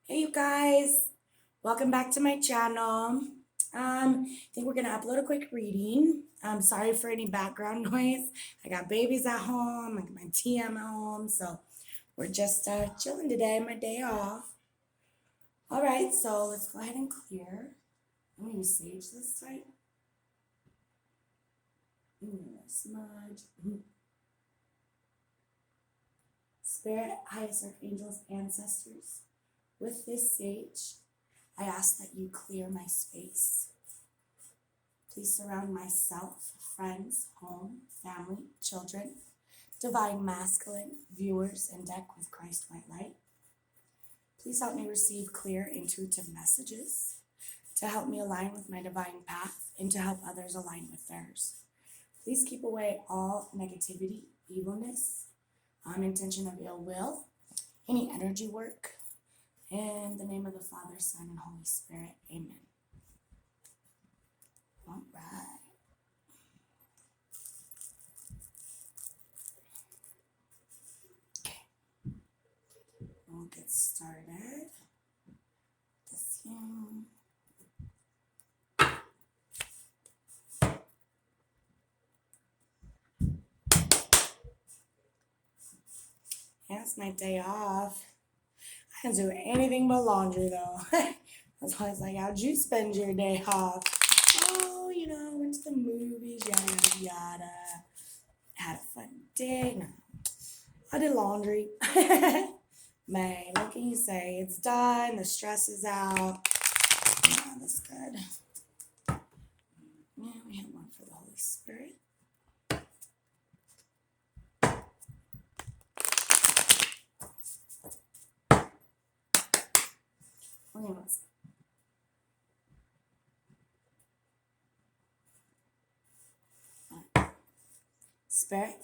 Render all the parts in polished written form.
Hey you guys, welcome back to my channel. I think we're gonna upload a quick reading. I'm sorry for any background noise. I got babies at home, I got my TM at home, so we're just chilling today, my day off. All right, so let's go ahead and clear. I'm gonna use sage this time. Smudge. Spirit, highest archangels, ancestors. With this sage, I ask that you clear my space. Please surround myself, friends, home, family, children, divine masculine, viewers, and deck with Christ white light. Please help me receive clear, intuitive messages to help me align with my divine path and to help others align with theirs. Please keep away all negativity, evilness, intention of ill will, any energy work. In the name of the Father, Son, and Holy Spirit, amen. All right. Okay. We'll get started. This here. Yeah, it's my day off. I didn't do anything but laundry though. That's why it's like, how'd you spend your day off? Oh, went to the movies, yada yada yada. Had a fun day. No, I did laundry. Man, what can you say? It's done. The stress is out. Yeah, that's good. Yeah, we have one for the Holy Spirit. Okay, let's see. Spirit,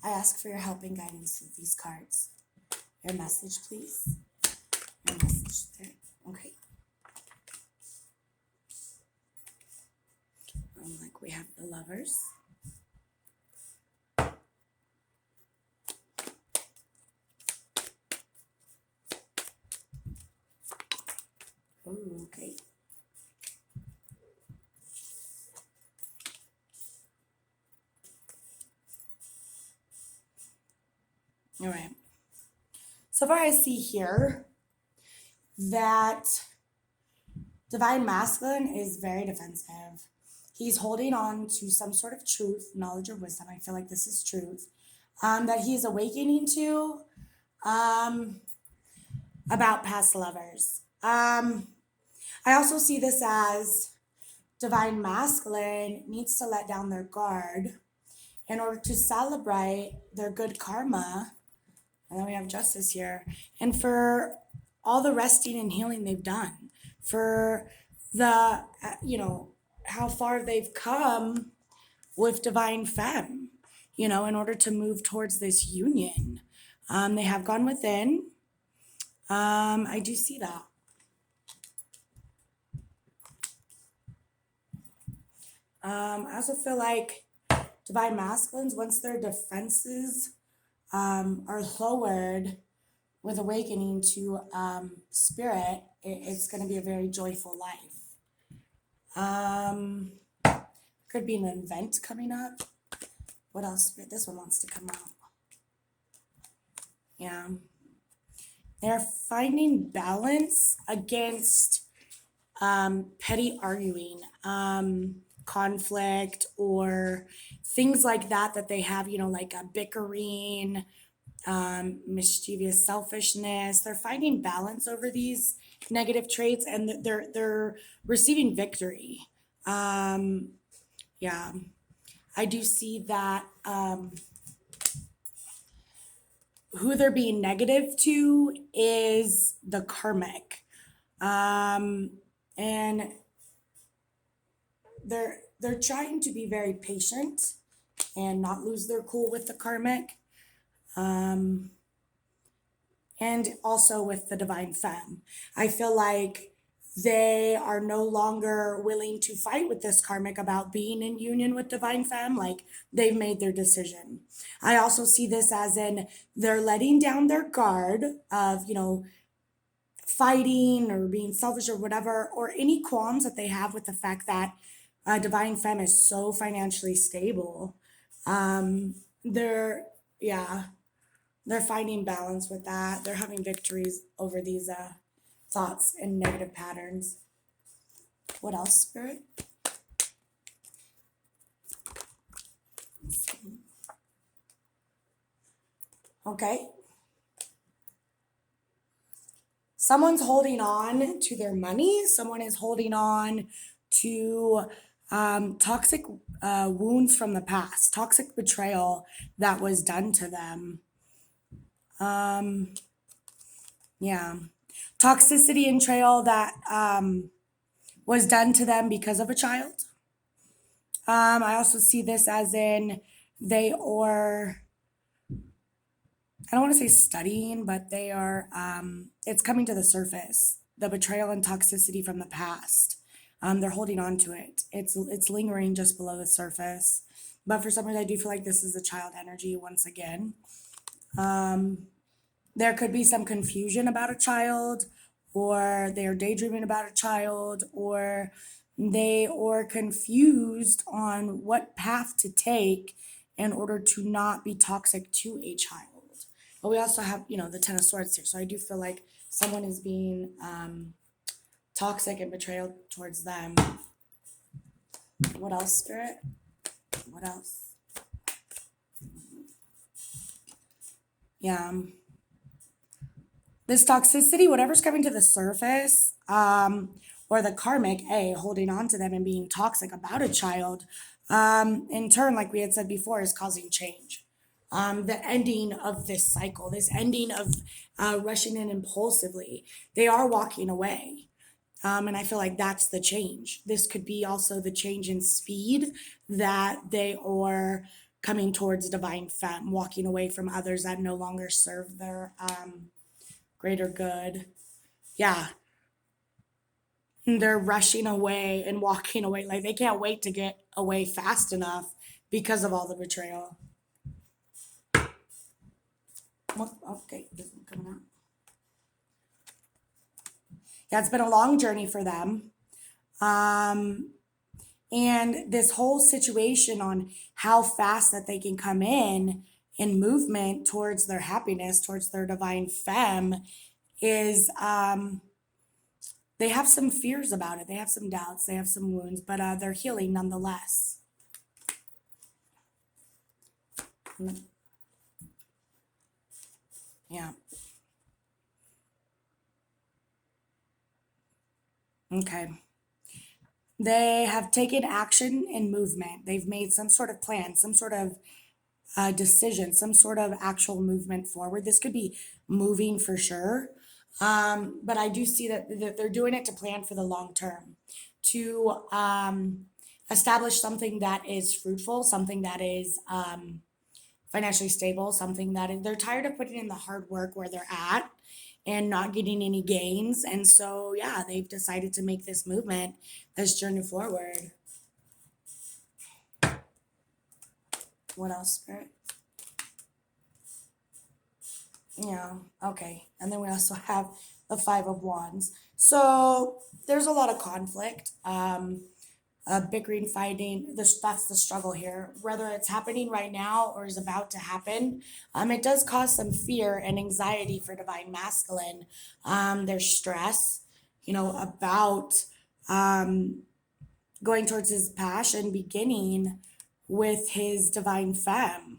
I ask for your help and guidance with these cards. Your message, please. Your message there. Okay. Like we have the Lovers. Ooh, okay. All right. So far I see here that divine masculine is very defensive. He's holding on to some sort of truth, knowledge, or wisdom. I feel like this is truth that he's awakening to about past lovers. I also see this as divine masculine needs to let down their guard in order to celebrate their good karma. And then we have justice here. And for all the resting and healing they've done, for the, how far they've come with divine femme, in order to move towards this union. They have gone within. I do see that. I also feel like divine masculines, once their defenses are lowered with awakening to spirit, it's going to be a very joyful life. Could be an event coming up. What else? This one wants to come out. Yeah. They're finding balance against petty arguing, conflict, or things like that they have, like a bickering, mischievous selfishness. They're finding balance over these negative traits, and they're receiving victory. Yeah, I do see that who they're being negative to is the karmic, and they're trying to be very patient and not lose their cool with the karmic, and also with the divine femme. I feel like they are no longer willing to fight with this karmic about being in union with divine femme. Like, they've made their decision. I also see this as in they're letting down their guard of, fighting or being selfish or whatever, or any qualms that they have with the fact that divine femme is so financially stable. They're, yeah, they're finding balance with that. They're having victories over these thoughts and negative patterns. What else, Spirit? Okay. Someone's holding on to their money. Someone is holding on to toxic wounds from the past, toxic betrayal that was done to them. Yeah. Toxicity and betrayal that was done to them because of a child. I also see this as in they are, I don't want to say studying, but they are, it's coming to the surface, the betrayal and toxicity from the past. They're holding on to it. It's lingering just below the surface. But for some reason, I do feel like this is a child energy once again. There could be some confusion about a child, or they're daydreaming about a child, or they are confused on what path to take in order to not be toxic to a child. But we also have, the Ten of Swords here. So I do feel like someone is being toxic and betrayal towards them. What else, Spirit? What else? Yeah. This toxicity, whatever's coming to the surface, or the karmic, holding on to them and being toxic about a child, in turn, like we had said before, is causing change. The ending of this cycle, this ending of rushing in impulsively, they are walking away. And I feel like that's the change. This could be also the change in speed that they are coming towards divine femme, walking away from others that no longer serve their greater good. Yeah. They're rushing away and walking away. Like they can't wait to get away fast enough because of all the betrayal. Okay, this one coming out. Yeah, it's been a long journey for them. And this whole situation on how fast that they can come in movement towards their happiness, towards their divine femme, is they have some fears about it. They have some doubts. They have some wounds, but they're healing nonetheless. Yeah. Okay. They have taken action and movement. They've made some sort of plan, some sort of decision, some sort of actual movement forward. This could be moving for sure. But I do see that they're doing it to plan for the long term, to establish something that is fruitful, something that is financially stable, something that is, they're tired of putting in the hard work where they're at and not getting any gains. And so, yeah, they've decided to make this movement, this journey forward. What else, Spirit? Yeah, okay. And then we also have the Five of Wands. So there's a lot of conflict, bickering, fighting. That's the struggle here. Whether it's happening right now or is about to happen, it does cause some fear and anxiety for divine masculine. There's stress, about going towards his passion, beginning with his divine femme.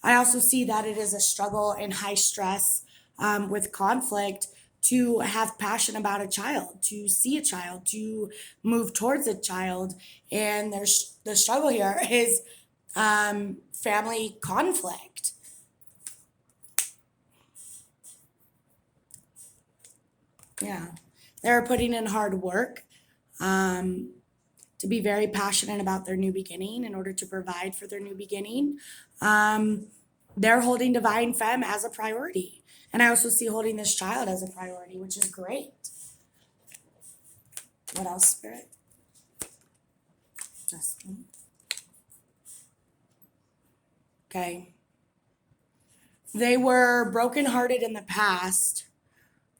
I also see that it is a struggle and high stress with conflict to have passion about a child, to see a child, to move towards a child. And there's the struggle here is family conflict. Yeah, they're putting in hard work to be very passionate about their new beginning in order to provide for their new beginning. They're holding divine femme as a priority. And I also see holding this child as a priority, which is great. What else, Spirit? Okay. They were brokenhearted in the past.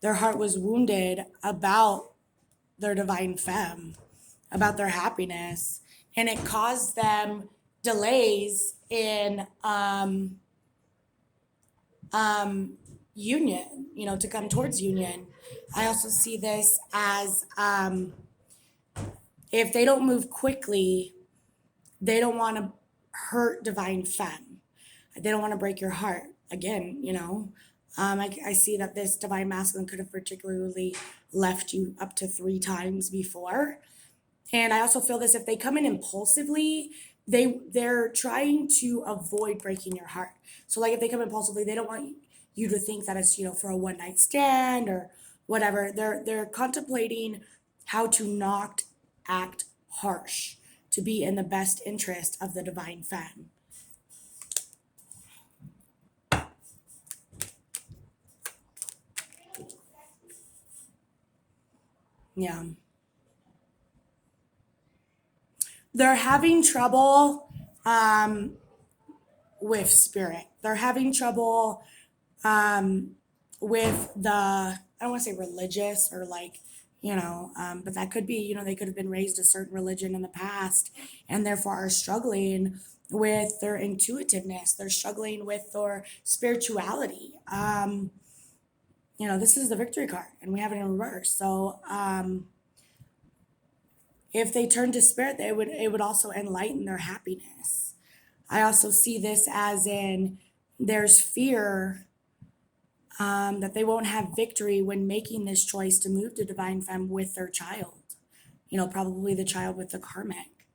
their heart was wounded about their divine femme, about their happiness, and it caused them delays in union, to come towards union. I also see this as if they don't move quickly, they don't want to hurt divine femme. They don't want to break your heart. Again, I see that this divine masculine could have particularly left you up to 3 times before. And I also feel this if they come in impulsively, they're trying to avoid breaking your heart. So like if they come impulsively, they don't want you to think that it's, for a one night stand or whatever. They're contemplating how to not act harsh, to be in the best interest of the divine femme. Yeah. They're having trouble with spirit. They're having trouble with I don't want to say religious or but that could be, they could have been raised a certain religion in the past and therefore are struggling with their intuitiveness. They're struggling with their spirituality. This is the victory card and we have it in reverse. So, if they turn to spirit, it would also enlighten their happiness. I also see this as in there's fear that they won't have victory when making this choice to move to divine femme with their child. Probably the child with the karmic.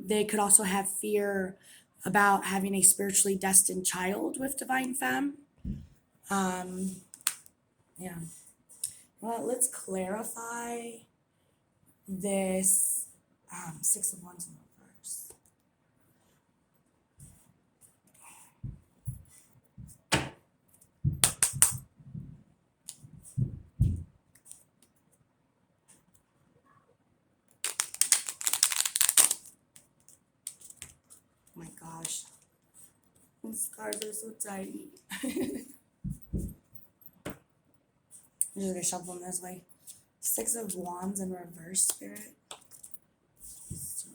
They could also have fear about having a spiritually destined child with divine femme. Yeah. Well, let's clarify this 6 of Wands in reverse. Oh my gosh, these cards are so tiny. I'm just gonna shuffle them this way. 6 of Wands in reverse, spirit. So.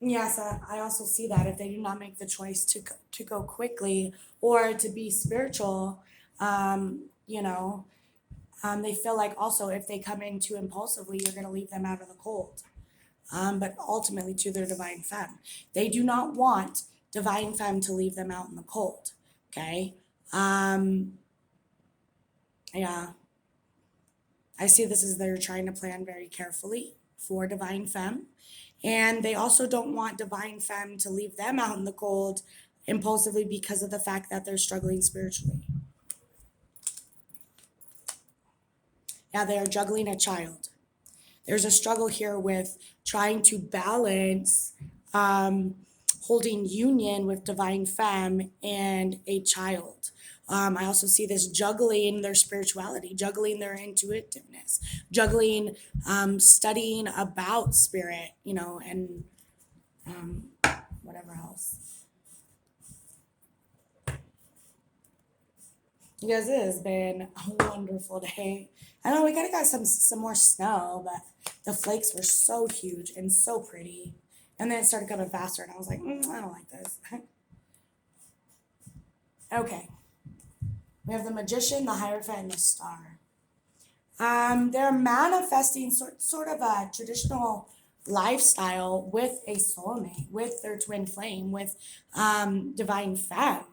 Yes, I also see that if they do not make the choice to go quickly or to be spiritual, they feel like also if they come in too impulsively, you're going to leave them out of the cold. But ultimately to their divine femme. They do not want divine femme to leave them out in the cold. Okay. Yeah. I see this as they're trying to plan very carefully for divine femme. And they also don't want divine femme to leave them out in the cold impulsively because of the fact that they're struggling spiritually. Yeah, they are juggling a child. There's a struggle here with trying to balance holding union with divine femme and a child. I also see this juggling their spirituality, juggling their intuitiveness, juggling studying about spirit, and whatever else. You guys, it has been a wonderful day. I know we got some more snow, but the flakes were so huge and so pretty. And then it started coming faster, and I was like, I don't like this. Okay. We have the Magician, the Hierophant, and the Star. They're manifesting sort of a traditional lifestyle with a soulmate, with their twin flame, with divine femme.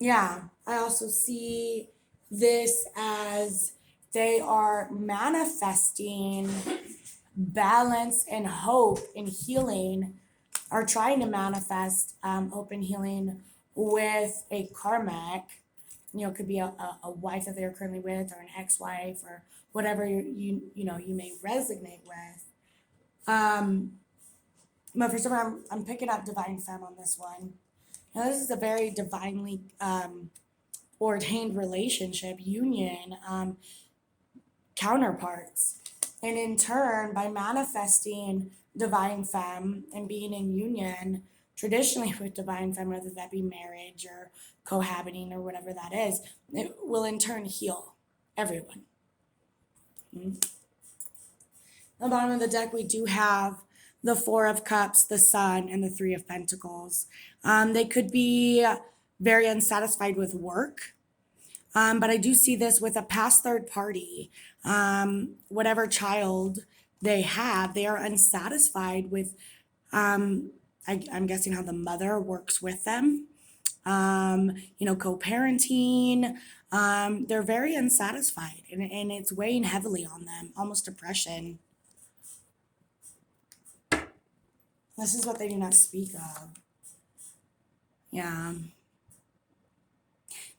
Yeah, I also see this as they are manifesting balance and hope and healing, are trying to manifest hope and healing with a karmic. It could be a wife that they're currently with, or an ex-wife, or whatever you may resonate with. But for some reason, I'm picking up divine femme on this one. Now, this is a very divinely ordained relationship, union, counterparts. And in turn, by manifesting divine femme and being in union traditionally with divine femme, whether that be marriage or cohabiting or whatever that is, it will in turn heal everyone. Mm. On the bottom of the deck, we do have the Four of Cups, the Sun, and the Three of Pentacles. They could be very unsatisfied with work. But I do see this with a past third party. Whatever child they have, they are unsatisfied with, I'm guessing how the mother works with them. Co-parenting. They're very unsatisfied, and it's weighing heavily on them, almost depression. This is what they do not speak of. Yeah.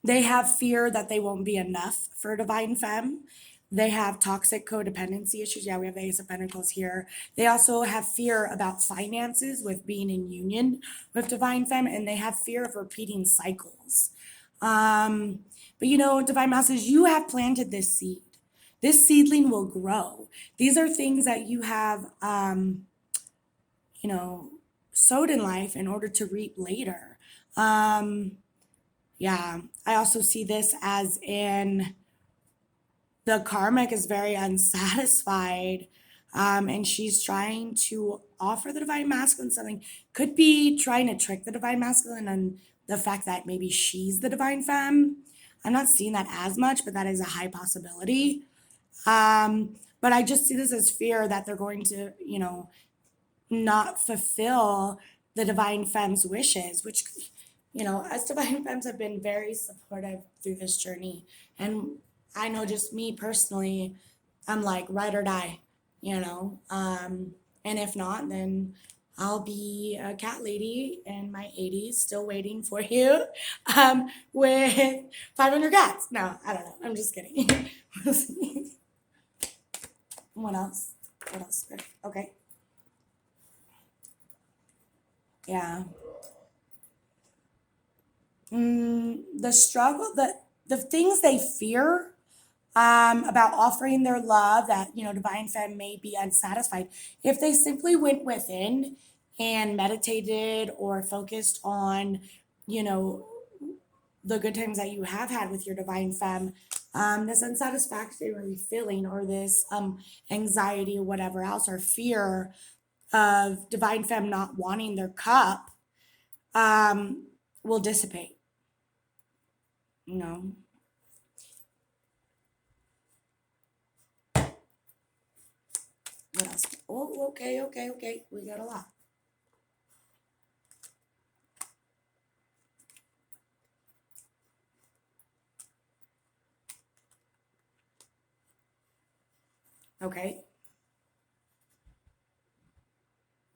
They have fear that they won't be enough for divine femme. They have toxic codependency issues. Yeah, we have the Ace of Pentacles here. They also have fear about finances with being in union with divine femme, and they have fear of repeating cycles. But divine masters, you have planted this seed. This seedling will grow. These are things that you have, sowed in life in order to reap later. Yeah, I also see this as in the karmic is very unsatisfied, and she's trying to offer the divine masculine something. Could be trying to trick the divine masculine on the fact that maybe she's the divine femme. I'm not seeing that as much, but that is a high possibility. But I just see this as fear that they're going to, not fulfill the divine femme's wishes, which, as divine femmes have been very supportive through this journey. And I know just me personally, I'm like ride or die, and if not, then I'll be a cat lady in my 80s still waiting for you, with 500 cats. No, I don't know. I'm just kidding. What else? What else? Okay. Yeah. The struggle, the things they fear, about offering their love, that divine femme may be unsatisfied. If they simply went within and meditated or focused on, you know, the good times that you have had with your divine femme, this unsatisfactory feeling or this anxiety or whatever else or fear of divine femme not wanting their cup, will dissipate. You know. What else? Oh, okay. We got a lot. Okay.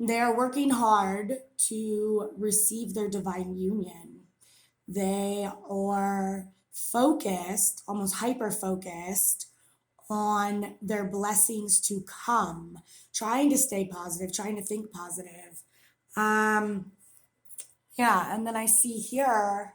They are working hard to receive their divine union. They are focused, almost hyper focused on their blessings to come, trying to stay positive, trying to think positive. Yeah, and then I see here,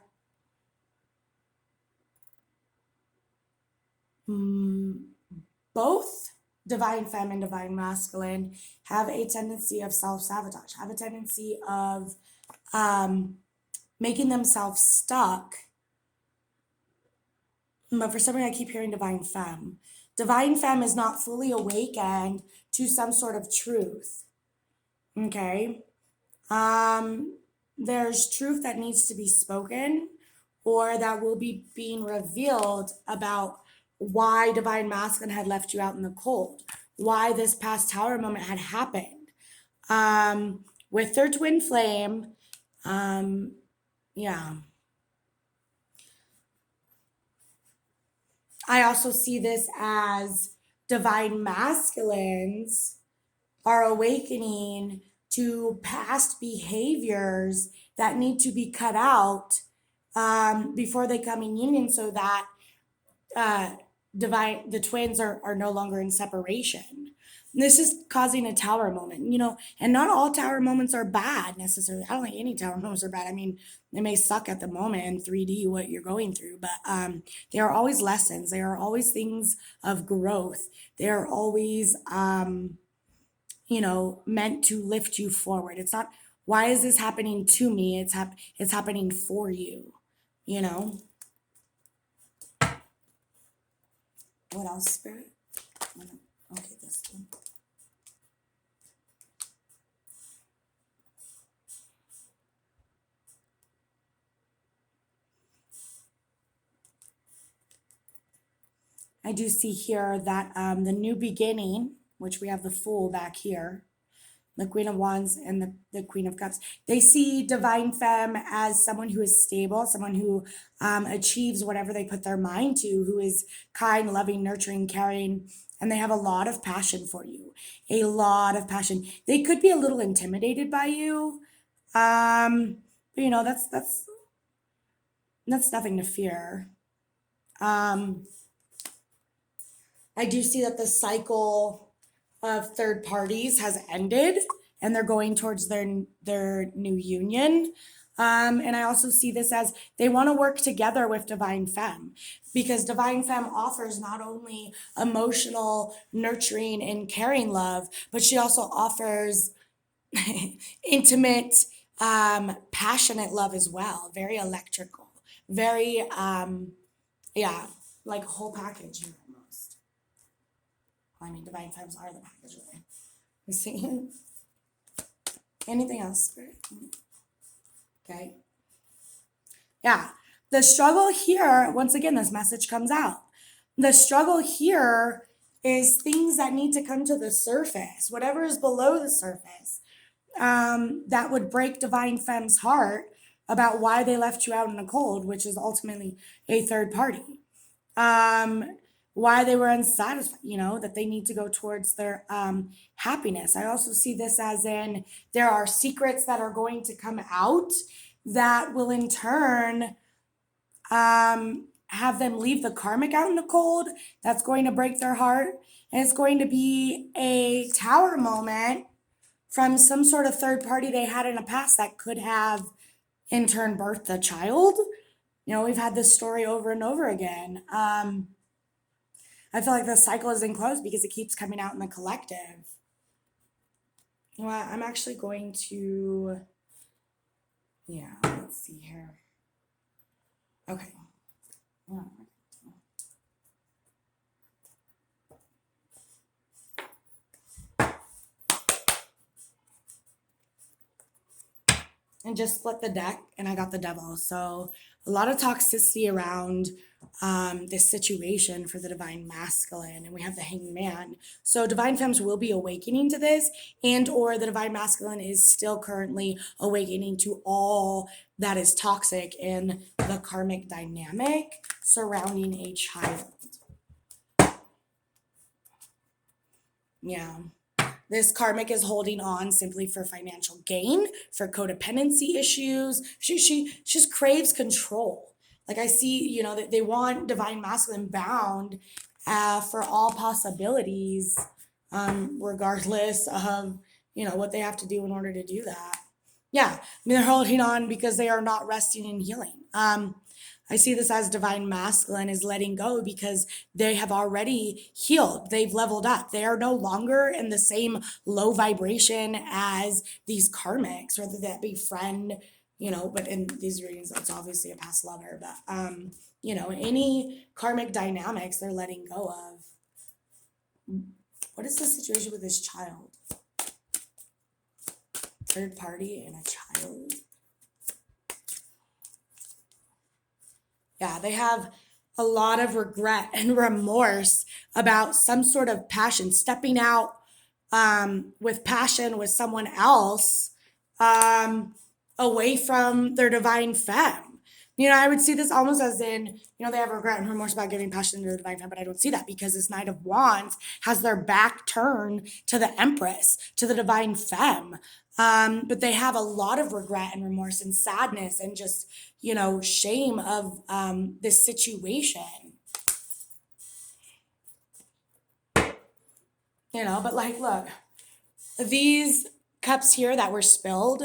both divine femme and divine masculine have a tendency of self-sabotage, have a tendency of making themselves stuck. But for some reason, I keep hearing divine femme. Divine femme is not fully awakened to some sort of truth. Okay? There's truth that needs to be spoken or that will be being revealed about why divine masculine had left you out in the cold, why this past tower moment had happened. With their twin flame, yeah. I also see this as divine masculines are awakening to past behaviors that need to be cut out, before they come in union, so that the twins are no longer in separation. This is causing a tower moment, and not all tower moments are bad necessarily. I don't think any tower moments are bad. I mean, it may suck at the moment in 3D what you're going through, but they are always lessons. They are always things of growth. They are always, meant to lift you forward. It's not, why is this happening to me? It's happening for you, you know? What else, Spirit? Okay, this one. I do see here that the new beginning, which we have the Fool back here, the Queen of Wands and the Queen of Cups, they see Divine Femme as someone who is stable, someone who achieves whatever they put their mind to, who is kind, loving, nurturing, caring, and they have a lot of passion for you. A lot of passion. They could be a little intimidated by you, but that's nothing to fear. I do see that the cycle of third parties has ended and they're going towards their new union. And I also see this as they want to work together with Divine Femme because Divine Femme offers not only emotional, nurturing, and caring love, but she also offers intimate, passionate love as well. Very electrical, very, yeah, like a whole package here almost. I mean, Divine Femmes are the package, really. You see? Anything else, Spirit? Okay. Yeah. The struggle here, once again, this message comes out. The struggle here is things that need to come to the surface, whatever is below the surface, that would break Divine Femme's heart about why they left you out in the cold, which is ultimately a third party. Why they were unsatisfied, that they need to go towards their happiness. I also see this as in there are secrets that are going to come out that will in turn have them leave the karmic out in the cold. That's going to break their heart. And it's going to be a tower moment from some sort of third party they had in the past that could have in turn birthed a child. We've had this story over and over again. I feel like the cycle isn't closed because it keeps coming out in the collective. You know what? I'm actually going to, let's see here. Okay. And just split the deck, and I got the Devil. So a lot of toxicity around this situation for the Divine Masculine, and we have the Hanged Man. So Divine Femmes will be awakening to this, and or the Divine Masculine is still currently awakening to all that is toxic in the karmic dynamic surrounding a child. Yeah. This karmic is holding on simply for financial gain, for codependency issues. She just craves control. Like I see, that they want Divine Masculine bound for all possibilities, regardless of, what they have to do in order to do that. Yeah, I mean, they're holding on because they are not resting and healing. I see this as Divine Masculine is letting go because they have already healed. They've leveled up. They are no longer in the same low vibration as these karmics, whether that be friend, but in these readings, that's obviously a past lover. But, any karmic dynamics they're letting go of. What is the situation with this child? Third party and a child. Yeah, they have a lot of regret and remorse about some sort of passion, stepping out with passion with someone else away from their Divine Femme. I would see this almost as in, they have regret and remorse about giving passion to the Divine Femme, but I don't see that because this Knight of Wands has their back turned to the Empress, to the Divine Femme. But they have a lot of regret and remorse and sadness and just, shame of this situation. But like, look, these cups here that were spilled,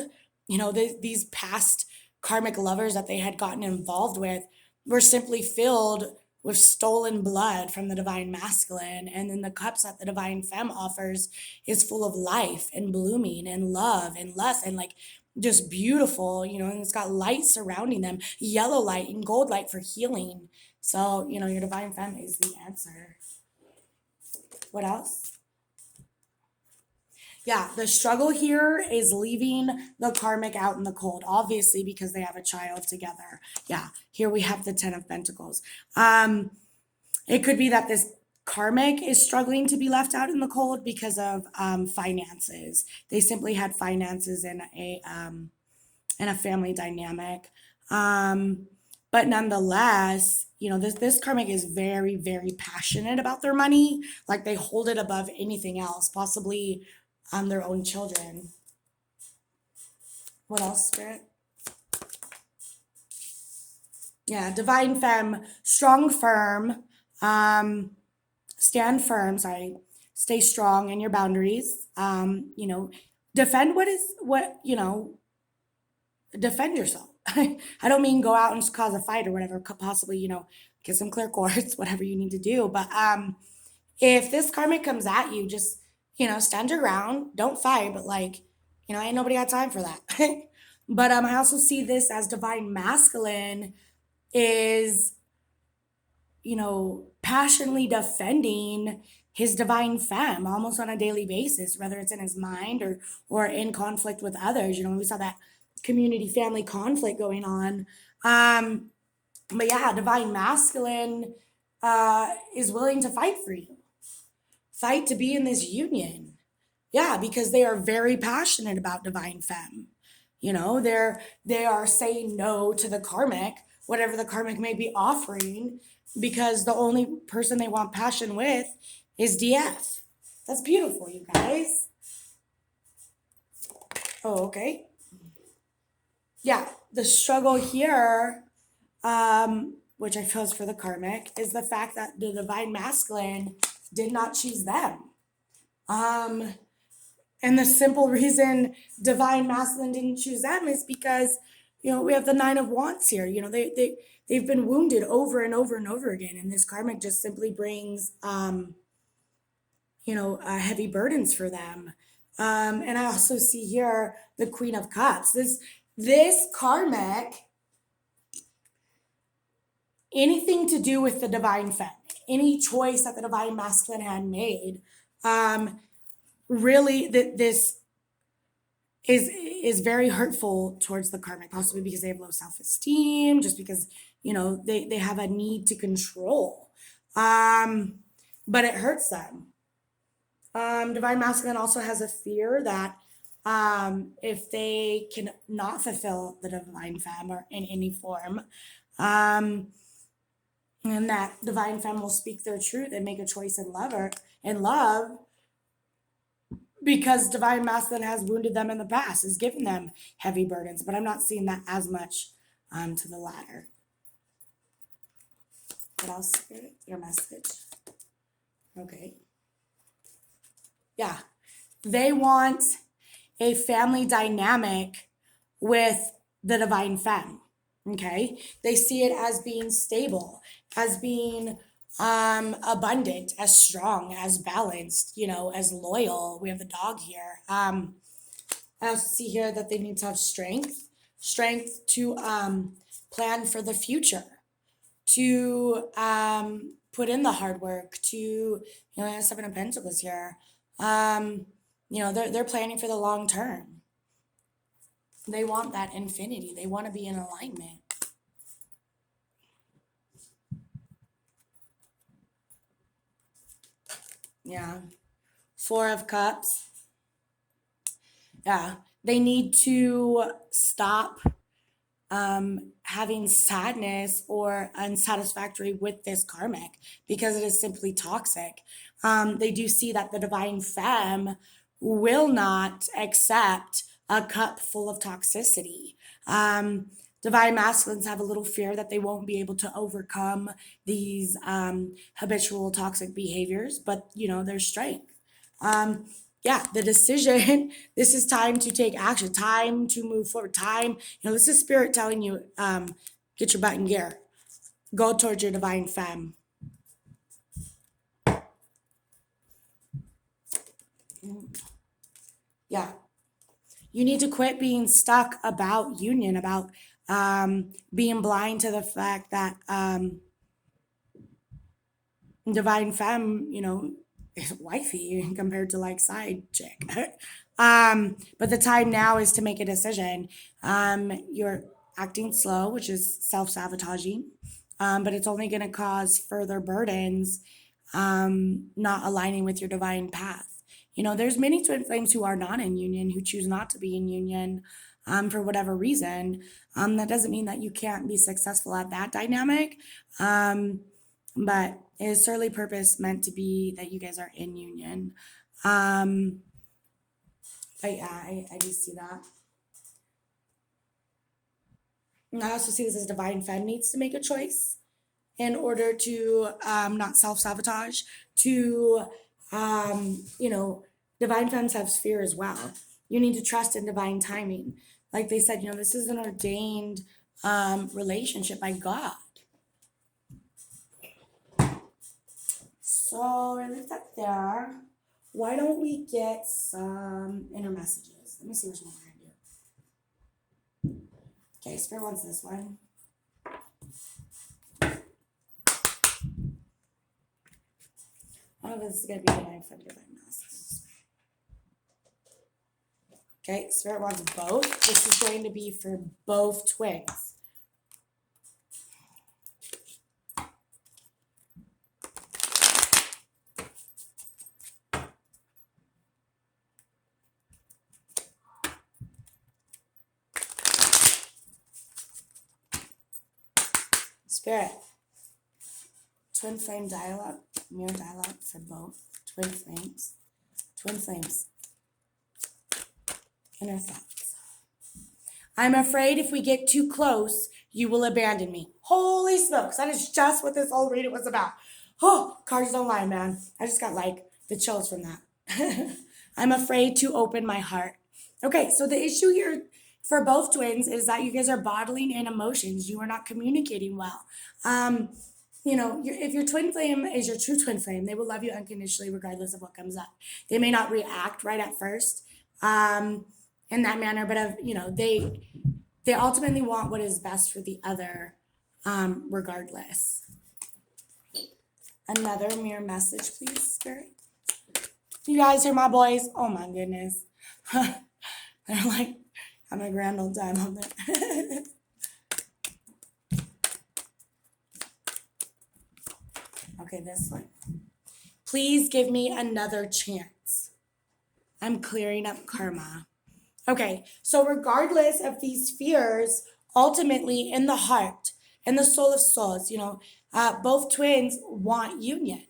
these past karmic lovers that they had gotten involved with were simply filled with stolen blood from the divine masculine. And then the cups that the divine femme offers is full of life and blooming and love and lust and like just beautiful, and it's got light surrounding them, yellow light and gold light for healing. So, your divine femme is the answer. What else? Yeah, the struggle here is leaving the karmic out in the cold, obviously, because they have a child together. Yeah, here we have the Ten of Pentacles. It could be that this karmic is struggling to be left out in the cold because of finances. They simply had finances in a family dynamic. But nonetheless, this karmic is very, very passionate about their money. Like they hold it above anything else, possibly their own children. What else, Spirit? Yeah, divine femme, strong, firm, stand firm, sorry, stay strong in your boundaries. Defend defend yourself. I don't mean go out and cause a fight or whatever, possibly, get some clear quartz, whatever you need to do. But if this karmic comes at you, just, stand your ground, don't fight, but like, ain't nobody got time for that. But I also see this as divine masculine is, passionately defending his divine femme almost on a daily basis, whether it's in his mind or in conflict with others. We saw that community family conflict going on. But yeah, divine masculine is willing to fight for you, fight to be in this union. Yeah, because they are very passionate about divine femme. They are saying no to the karmic, whatever the karmic may be offering, because the only person they want passion with is DF. That's beautiful, you guys. Oh, okay. Yeah, the struggle here, which I feel is for the karmic, is the fact that the divine masculine did not choose them. And the simple reason divine masculine didn't choose them is because, we have the Nine of Wands here. They've been wounded over and over and over again. And this karmic just simply brings, heavy burdens for them. And I also see here the Queen of Cups. This karmic, anything to do with the divine femme, any choice that the divine masculine had made, really this is very hurtful towards the karmic, possibly because they have low self-esteem, just because they have a need to control, but it hurts them. Divine masculine also has a fear that if they can not fulfill the divine femme or in any form, and that divine femme will speak their truth and make a choice in love, because divine masculine has wounded them in the past, has given them heavy burdens. But I'm not seeing that as much to the latter. What else, Spirit? Your message. Okay. Yeah. They want a family dynamic with the divine femme. Okay. They see it as being stable, as being abundant, as strong, as balanced, as loyal. We have the dog here. I also see here that they need to have strength to plan for the future, to put in the hard work, to I have Seven of Pentacles here. They're planning for the long term. They want that infinity. They want to be in alignment. Yeah. Four of Cups. Yeah. They need to stop having sadness or unsatisfactory with this karmic because it is simply toxic. They do see that the divine femme will not accept a cup full of toxicity. Divine masculines have a little fear that they won't be able to overcome these habitual toxic behaviors, but there's strength. Yeah, the decision, this is time to take action, time to move forward, time, this is spirit telling you, get your butt in gear, go towards your divine femme. Yeah. You need to quit being stuck about union, about being blind to the fact that divine femme, is wifey compared to like side chick. But the time now is to make a decision. You're acting slow, which is self sabotaging, but it's only going to cause further burdens, not aligning with your divine path. There's many twin flames who are not in union, who choose not to be in union for whatever reason. That doesn't mean that you can't be successful at that dynamic. But it is certainly purpose meant to be that you guys are in union. But yeah, I do see that. And I also see this as divine femme needs to make a choice in order to not self-sabotage, to divine femmes have sphere as well. You need to trust in divine timing. Like they said, this is an ordained relationship by God. So I leave that there. Why don't we get some inner messages? Let me see which one we're gonna do. Okay, Spirit wants this one. Oh, this is gonna be divine femme, divine masculine. Okay, Spirit wants both. This is going to be for both twins. Spirit, twin flame dialogue, mirror dialogue for both twin flames. Twin flames. Inner thoughts. I'm afraid if we get too close, you will abandon me. Holy smokes, that is just what this whole reading was about. Oh, cards don't lie, man. I just got like the chills from that. I'm afraid to open my heart. Okay, so the issue here for both twins is that you guys are bottling in emotions. You are not communicating well. If your twin flame is your true twin flame, they will love you unconditionally regardless of what comes up. They may not react right at first in that manner, but they ultimately want what is best for the other regardless. Another mirror message, please, Spirit. You guys hear my boys? Oh my goodness. They're like having a grand old time on there. Okay, this one. Please give me another chance. I'm clearing up karma. Okay, so regardless of these fears, ultimately in the heart, in the soul of souls, both twins want union.